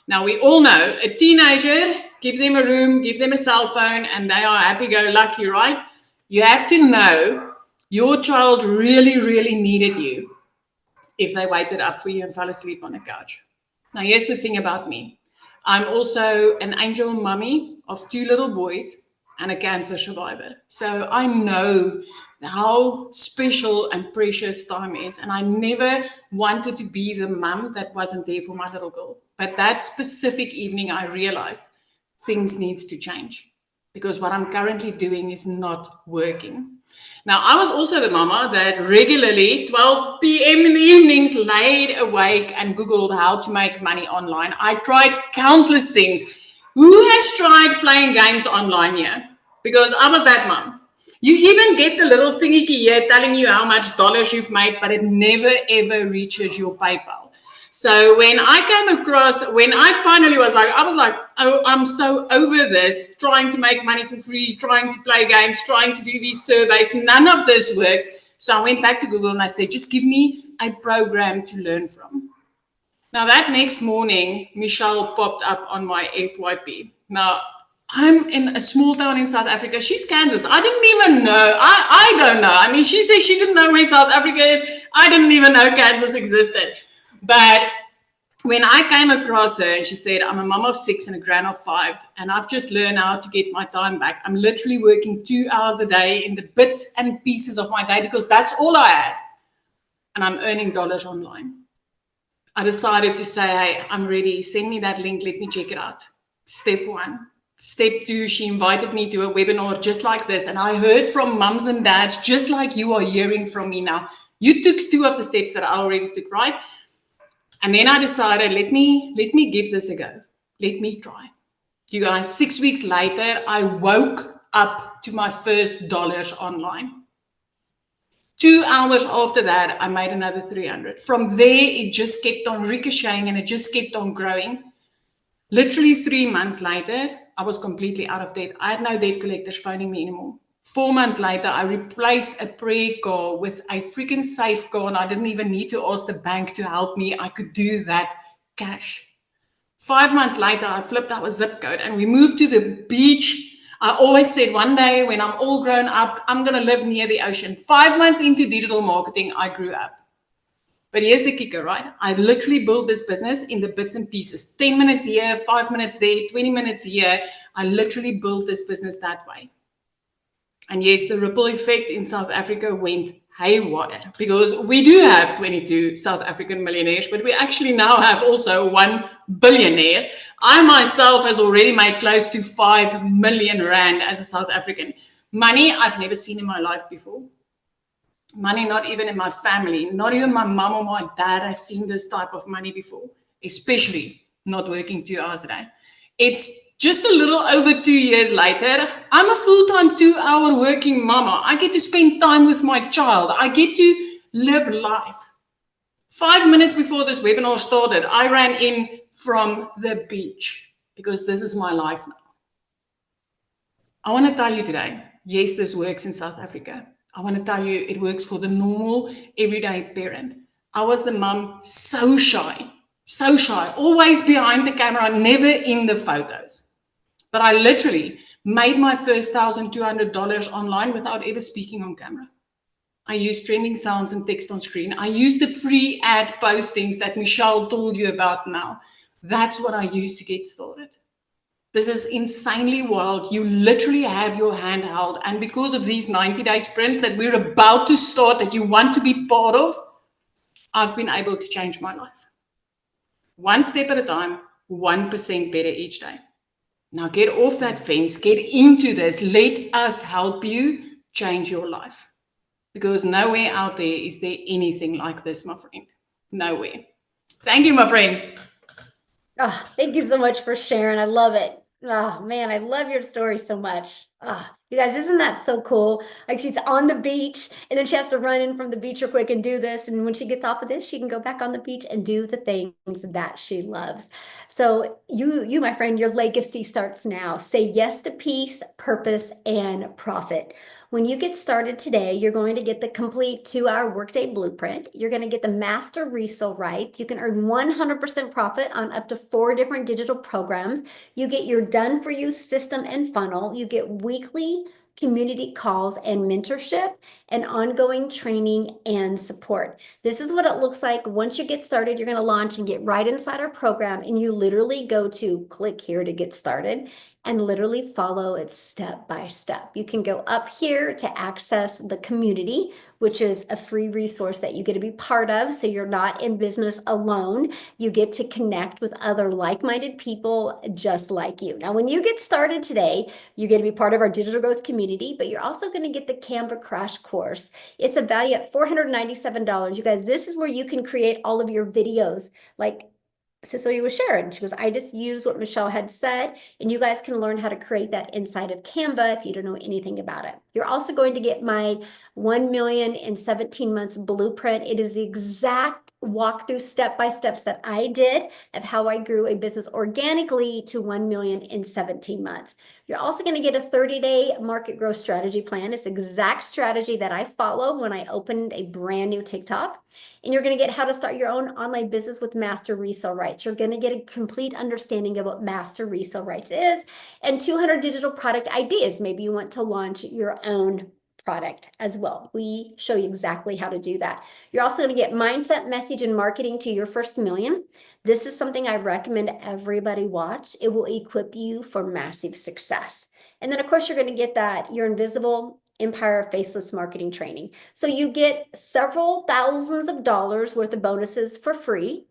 Now, we all know a teenager, give them a room, give them a cell phone, and they are happy-go-lucky, right? You have to know your child really, really needed you if they waited up for you and fell asleep on the couch. Now, here's the thing about me. I'm also an angel mummy of 2 little boys and a cancer survivor. So I know how special and precious time is. And I never wanted to be the mum that wasn't there for my little girl. But that specific evening, I realized things needs to change because what I'm currently doing is not working. Now, I was also the mama that regularly, 12 p.m. in the evenings, laid awake and Googled how to make money online. I tried countless things. Who has tried playing games online here? Because I was that mom. You even get the little thingy here telling you how much dollars you've made, but it never, ever reaches your PayPal. So when I finally was like, oh, I'm so over this, trying to make money for free, trying to play games, trying to do these surveys, none of this works. So I went back to Google and I said, just give me a program to learn from. Now that next morning, Michelle popped up on my FYP. Now, I'm in a small town in South Africa. She's Kansas. I didn't even know. I don't know. I mean, she said she didn't know where South Africa is. I didn't even know Kansas existed. But when I came across her and she said, I'm a mom of 6 and a grand of 5, and I've just learned how to get my time back. I'm literally working 2 hours a day in the bits and pieces of my day because that's all I had. and I'm earning dollars online. I decided to say, hey, I'm ready. Send me that link. Let me check it out. Step 1. Step 2, she invited me to a webinar just like this. And I heard from mums and dads, just like you are hearing from me now. You took 2 of the steps that I already took, right? And then I decided, let me give this a go. Let me try. You guys, 6 weeks later, I woke up to my first dollars online. 2 hours after that, I made another 300. From there, it just kept on ricocheting and it just kept on growing. Literally 3 months later, I was completely out of debt. I had no debt collectors phoning me anymore. 4 months later, I replaced a prayer call with a freaking safe call, and I didn't even need to ask the bank to help me. I could do that cash. 5 months later, I flipped out a zip code and we moved to the beach. I always said one day when I'm all grown up, I'm going to live near the ocean. 5 months into digital marketing, I grew up. But here's the kicker, right? I literally built this business in the bits and pieces. 10 minutes here, 5 minutes there, 20 minutes here. I literally built this business that way. And yes, the ripple effect in South Africa went haywire because we do have 22 South African millionaires, but we actually now have also 1 billionaire. I myself has already made close to 5 million rand as a South African. Money I've never seen in my life before. Money not even in my family, not even my mom or my dad has seen this type of money before, especially not working 2 hours a day. It's just a little over 2 years later, I'm a full-time 2-hour working mama. I get to spend time with my child. I get to live life. 5 minutes before this webinar started, I ran in from the beach because this is my life now. I want to tell you today, yes, this works in South Africa. I want to tell you it works for the normal, everyday parent. I was the mom, so shy, always behind the camera, never in the photos. But I literally made my first $1,200 online without ever speaking on camera. I used trending sounds and text on screen. I used the free ad postings that Michelle told you about now. That's what I used to get started. This is insanely wild. You literally have your hand held. And because of these 90-day sprints that we're about to start, that you want to be part of, I've been able to change my life. 1 step at a time, 1% better each day. Now get off that fence, get into this. Let us help you change your life. Because nowhere out there is there anything like this, my friend. Nowhere. Thank you, my friend. Oh, thank you so much for sharing. I love it. Oh man, I love your story so much. You guys, isn't that so cool? Like she's on the beach and then she has to run in from the beach real quick and do this. And when she gets off of this, she can go back on the beach and do the things that she loves. So you, my friend, your legacy starts now. Say yes to peace, purpose, and profit. When you get started today, you're going to get the complete 2-hour workday blueprint. You're going to get the master resale rights. You can earn 100% profit on up to 4 different digital programs. You get your done for you system and funnel. You get weekly community calls and mentorship and ongoing training and support. This is what it looks like. Once you get started, you're going to launch and get right inside our program, and you literally go to click here to get started and literally follow it step by step. You can go up here to access the community, which is a free resource that you get to be part of. So you're not in business alone. You get to connect with other like-minded people just like you. Now, when you get started today, you get to be part of our digital growth community, but you're also going to get the Canva crash course. It's a value at $497. You guys, this is where you can create all of your videos like Cecilia was sharing. She goes, I just used what Michelle had said, and you guys can learn how to create that inside of Canva if you don't know anything about it. You're also going to get my 1 million in 17 months blueprint. It is the exact walkthrough step-by-steps that I did of how I grew a business organically to 1 million in 17 months. You're also going to get a 30-day market growth strategy plan. It's exact strategy that I follow when I opened a brand new TikTok. And you're going to get how to start your own online business with master resale rights. You're going to get a complete understanding of what master resale rights is and 200 digital product ideas. Maybe you want to launch your own product as well. We show you exactly how to do that. You're also going to get mindset, message, and marketing to your first million. This is something I recommend everybody watch. It will equip you for massive success. And then, of course, you're going to get that You're Invisible Empire Faceless Marketing Training. So you get several thousands of dollars worth of bonuses for free.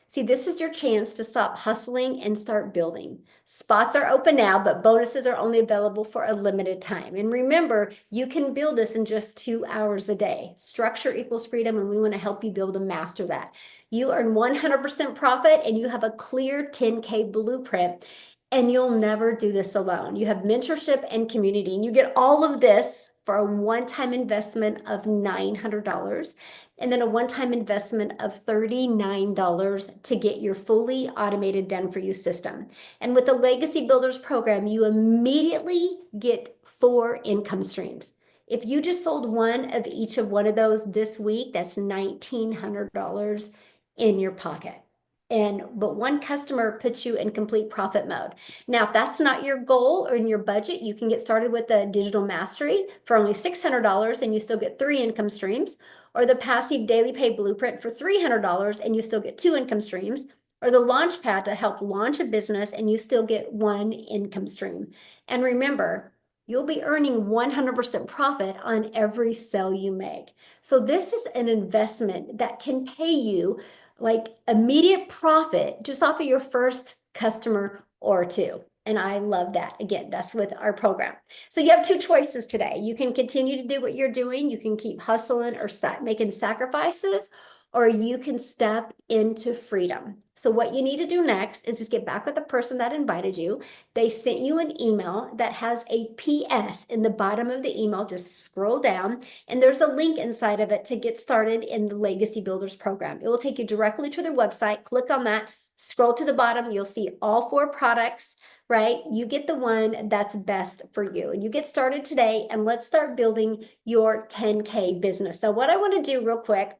See, this is your chance to stop hustling and start building. Spots are open now, but bonuses are only available for a limited time. And remember, you can build this in just 2 hours a day. Structure equals freedom, and we want to help you build and master that. You earn 100% profit, and you have a clear 10K blueprint, and you'll never do this alone. You have mentorship and community, and you get all of this for a one-time investment of $900. And then a one-time investment of $39 to get your fully automated done for you system. And with the Legacy Builders program, you immediately get 4 income streams. If you just sold one of each of one of those this week, that's $1,900 in your pocket. But one customer puts you in complete profit mode. Now, if that's not your goal or in your budget, you can get started with the Digital Mastery for only $600 and you still get 3 income streams, or the Passive Daily Pay Blueprint for $300 and you still get 2 income streams, or the Launchpad to help launch a business and you still get 1 income stream. And remember, you'll be earning 100% profit on every sale you make. So this is an investment that can pay you like immediate profit just off of your first customer or 2. And I love that. Again, that's with our program. So you have 2 choices today. You can continue to do what you're doing. You can keep hustling or making sacrifices, or you can step into freedom. So what you need to do next is just get back with the person that invited you. They sent you an email that has a PS in the bottom of the email. Just scroll down and there's a link inside of it to get started in the Legacy Builders program. It will take you directly to their website. Click on that, scroll to the bottom. You'll see all 4 products, right? You get the one that's best for you and you get started today, and let's start building your 10K business. So what I want to do real quick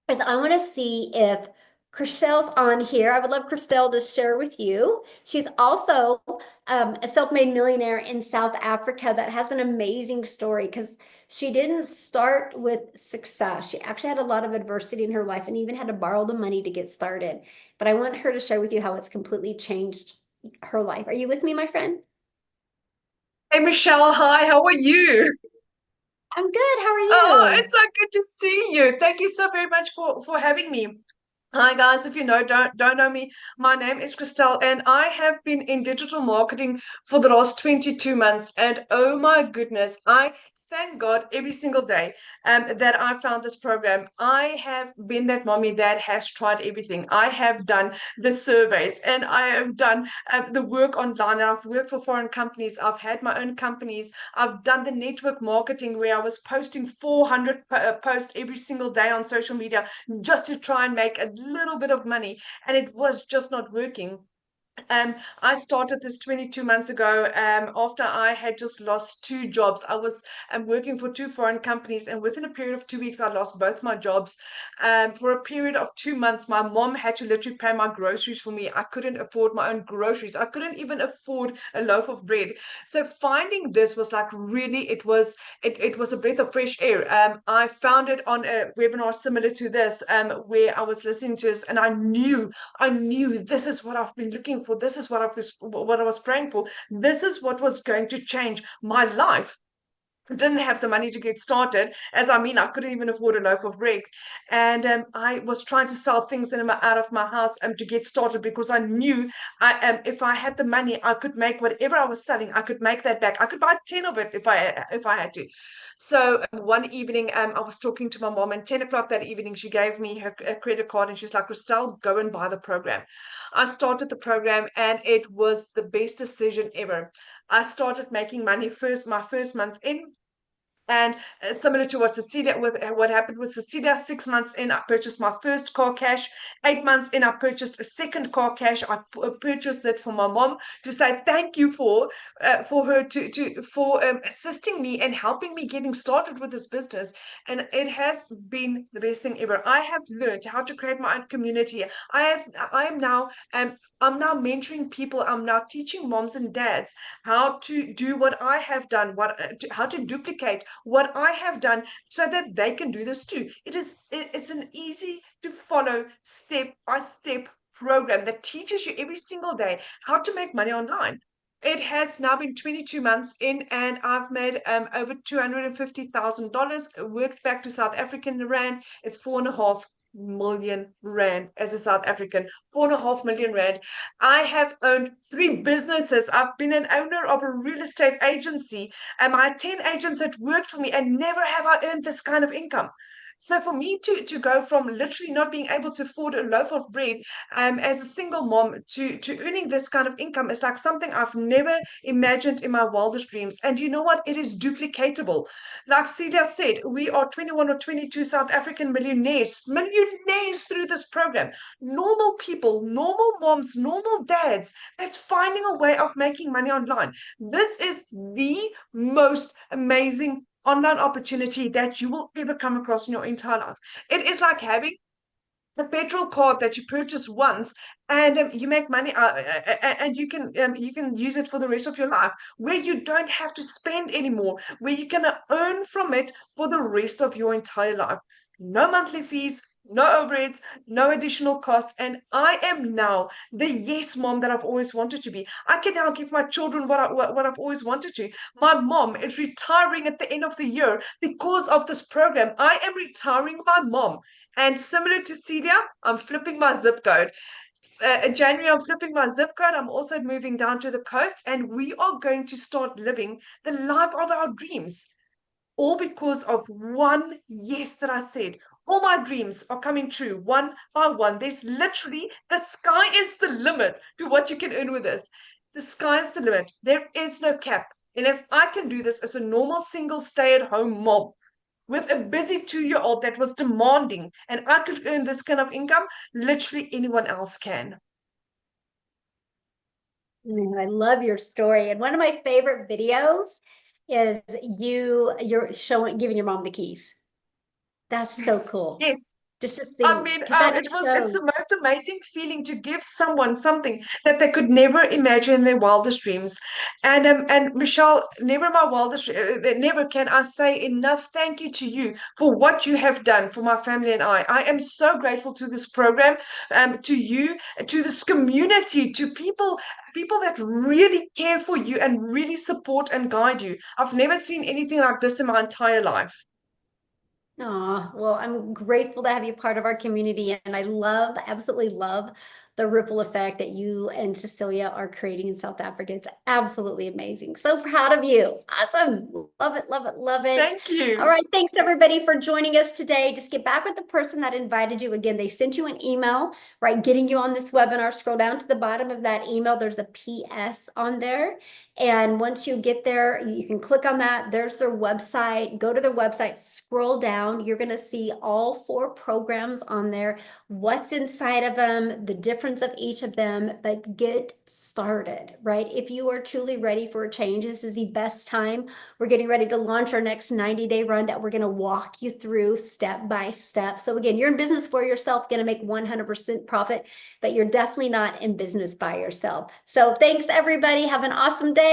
is I want to see if Christelle's on here. I would love Christelle to share with you. She's also a self-made millionaire in South Africa that has an amazing story, because she didn't start with success. She actually had a lot of adversity in her life and even had to borrow the money to get started. But I want her to share with you how it's completely changed her life. Are you with me, my friend? Hey Michelle, hi, how are you? I'm good. How are you? Oh, it's so good to see you. Thank you so very much for having me. Hi guys, if you don't know me, my name is Christelle and I have been in digital marketing for the last 22 months, and oh my goodness, I thank God every single day that I found this program. I have been that mommy that has tried everything. I have done the surveys and I have done the work online. I've worked for foreign companies. I've had my own companies. I've done the network marketing where I was posting 400 posts every single day on social media just to try and make a little bit of money, and it was just not working. I started this 22 months ago after I had just lost 2 jobs. I was working for 2 foreign companies, and within a period of 2 weeks, I lost both my jobs. For a period of 2 months, my mom had to literally pay my groceries for me. I couldn't afford my own groceries. I couldn't even afford a loaf of bread. So finding this was like really, it was a breath of fresh air. I found it on a webinar similar to this, where I was listening to this, and I knew this is what I've been looking for. This is what I was praying for. This is what was going to change my life. I didn't have the money to get started, as I couldn't even afford a loaf of bread, and I was trying to sell things out of my house to get started, because I knew if I had the money, I could make whatever I was selling. I could make that back. I could buy 10 of it if I had to. So one evening, I was talking to my mom, and 10 o'clock that evening, she gave me her credit card, and she's like, Christelle, go and buy the program. I started the program, and it was the best decision ever. I started making money my first month in. And similar to what happened with Cecilia, 6 months in, I purchased my first car cash. 8 months in, I purchased a second car cash. I purchased it for my mom to say thank you for her for assisting me and helping me getting started with this business. And it has been the best thing ever. I have learned how to create my own community. I'm now mentoring people. I'm now teaching moms and dads how to do what I have done, how to duplicate what I have done, so that they can do this too. It's an easy to follow step-by-step program that teaches you every single day how to make money online. It has now been 22 months in, and I've made over $250,000. Worked back to South African rand, it's 4.5 million rand as a South African. 4.5 million rand. I have owned 3 businesses. I've been an owner of a real estate agency, and I had 10 agents that worked for me, and never have I earned this kind of income. So for me to go from literally not being able to afford a loaf of bread as a single mom to earning this kind of income is like something I've never imagined in my wildest dreams. And you know what? It is duplicatable. Like Celia said, we are 21 or 22 South African millionaires through this program. Normal people, normal moms, normal dads, that's finding a way of making money online. This is the most amazing online opportunity that you will ever come across in your entire life. It is like having a petrol card that you purchase once, and you make money, and you can use it for the rest of your life, where you don't have to spend anymore, where you can earn from it for the rest of your entire life. No monthly fees, no overheads, no additional cost. And I am now the yes mom that I've always wanted to be. I can now give my children what I've always wanted to. My mom is retiring at the end of the year because of this program. I am retiring my mom. And similar to Celia, I'm flipping my zip code. January, I'm flipping my zip code. I'm also moving down to the coast, and we are going to start living the life of our dreams. All because of one yes that I said. All my dreams are coming true one by one. There's literally, the sky is the limit to what you can earn with this. The sky is the limit. There is no cap. And if I can do this as a normal single stay-at-home mom, with a busy 2-year-old that was demanding, and I could earn this kind of income, literally anyone else can. Man, I love your story. And one of my favorite videos is you're giving your mom the keys. That's so Yes. cool. Yes. Just to see, I mean, because that it's shows. the most amazing feeling to give someone something that they could never imagine in their wildest dreams. And Michelle, never in my wildest, never can I say enough thank you to you for what you have done for my family and I. I am so grateful to this program, to you, to this community, to people that really care for you and really support and guide you. I've never seen anything like this in my entire life. Oh, well, I'm grateful to have you part of our community, and I absolutely love the ripple effect that you and Cecilia are creating in South Africa. It's absolutely amazing. So proud of you. Awesome. Love it, love it, love it. Thank you. All right. Thanks everybody for joining us today. Just get back with the person that invited you. Again, they sent you an email, right? Getting you on this webinar. Scroll down to the bottom of that email. There's a PS on there. And once you get there, you can click on that. There's their website. Go to their website, scroll down. You're going to see all 4 programs on there, what's inside of them, the difference of each of them, but get started, right? If you are truly ready for a change, this is the best time. We're getting ready to launch our next 90-day run that we're going to walk you through step by step. So again, you're in business for yourself, going to make 100% profit, but you're definitely not in business by yourself. So thanks everybody. Have an awesome day.